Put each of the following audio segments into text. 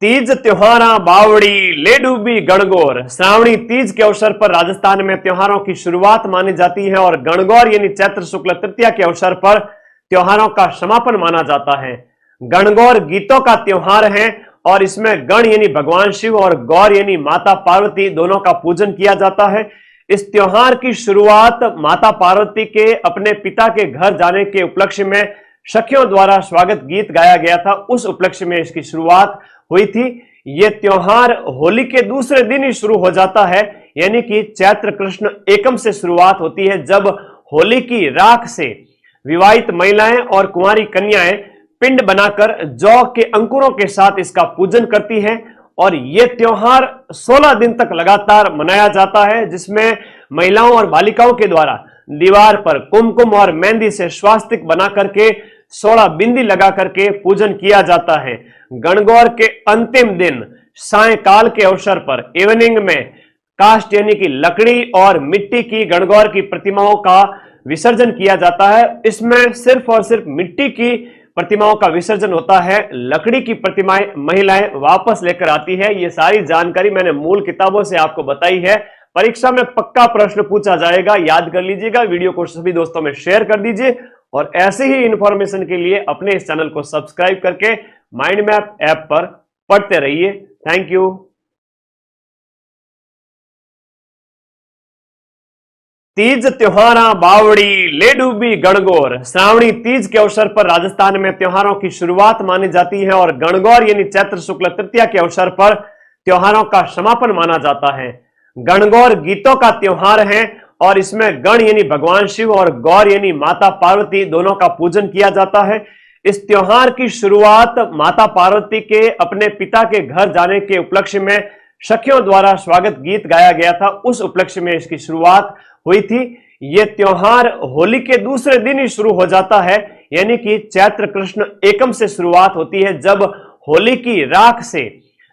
तीज त्योहारा बावड़ी ले डूबी गणगौर। श्रावणी तीज के अवसर पर राजस्थान में त्योहारों की शुरुआत मानी जाती है और गणगौर यानी चैत्र शुक्ल तृतीया के अवसर पर त्योहारों का समापन माना जाता है। गणगौर गीतों का त्योहार है और इसमें गण यानी भगवान शिव और गौर यानी माता पार्वती दोनों का पूजन किया जाता है। इस त्योहार की शुरुआत माता पार्वती के अपने पिता के घर जाने के उपलक्ष्य में सखियों द्वारा स्वागत गीत गाया गया था, उस उपलक्ष्य में इसकी शुरुआत हुई थी। यह त्योहार होली के दूसरे दिन ही शुरू हो जाता है, यानी कि चैत्र कृष्ण एकम से शुरुआत होती है, जब होली की राख से विवाहित महिलाएं और कुंवारी कन्याएं पिंड बनाकर जौ के अंकुरों के साथ इसका पूजन करती है। और यह त्योहार 16 दिन तक लगातार मनाया जाता है, जिसमें महिलाओं और बालिकाओं के द्वारा दीवार पर कुमकुम और मेहंदी से स्वास्तिक बना करके 16 बिंदी लगा करके पूजन किया जाता है। गणगौर के अंतिम दिन सायंकाल के अवसर पर इवनिंग में काष्ठ यानी कि लकड़ी और मिट्टी की गणगौर की प्रतिमाओं का विसर्जन किया जाता है। इसमें सिर्फ और सिर्फ मिट्टी की प्रतिमाओं का विसर्जन होता है, लकड़ी की प्रतिमाएं महिलाएं वापस लेकर आती है। ये सारी जानकारी मैंने मूल किताबों से आपको बताई है। परीक्षा में पक्का प्रश्न पूछा जाएगा, याद कर लीजिएगा। वीडियो को सभी दोस्तों में शेयर कर दीजिए और ऐसे ही इंफॉर्मेशन के लिए अपने इस चैनल को सब्सक्राइब करके माइंड मैप ऐप पर पढ़ते रहिए। Thank you. तीज त्योहारा बावड़ी ले डूबी गणगौर। श्रावणी तीज के अवसर पर राजस्थान में त्योहारों की शुरुआत मानी जाती है और गणगौर यानी चैत्र शुक्ल तृतीया के अवसर पर त्योहारों का समापन माना जाता है। गणगौर गीतों का त्योहार है और इसमें गण यानी भगवान शिव और गौर यानी माता पार्वती दोनों का पूजन किया जाता है। इस त्योहार की शुरुआत माता पार्वती के अपने पिता के घर जाने के उपलक्ष्य में सखियों द्वारा स्वागत गीत गाया गया था, उस उपलक्ष्य में इसकी शुरुआत हुई थी। यह त्योहार होली के दूसरे दिन ही शुरू हो जाता है, यानी कि चैत्र कृष्ण एकम से शुरुआत होती है, जब होली की राख से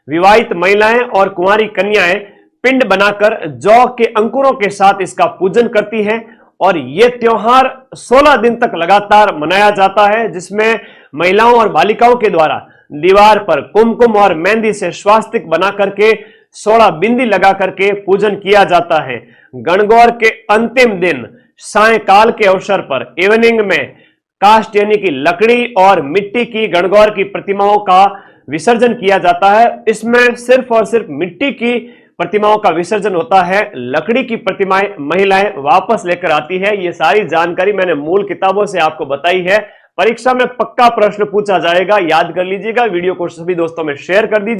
विवाहित महिलाएं और कुंवारी कन्याएं पिंड बनाकर जौ के अंकुरों के साथ इसका पूजन करती है। और यह त्योहार 16 दिन तक लगातार मनाया जाता है, जिसमें महिलाओं और बालिकाओं के द्वारा दीवार पर कुमकुम और मेहंदी से स्वास्तिक बना करके 16 बिंदी लगा करके पूजन किया जाता है। गणगौर के अंतिम दिन सायंकाल के अवसर पर इवनिंग में काष्ठ यानी कि लकड़ी और मिट्टी की गणगौर की प्रतिमाओं का विसर्जन किया जाता है। इसमें सिर्फ और सिर्फ मिट्टी की प्रतिमाओं का विसर्जन होता है, लकड़ी की प्रतिमाएं महिलाएं वापस लेकर आती है। ये सारी जानकारी मैंने मूल किताबों से आपको बताई है। परीक्षा में पक्का प्रश्न पूछा जाएगा, याद कर लीजिएगा। वीडियो को सभी दोस्तों में शेयर कर दीजिए।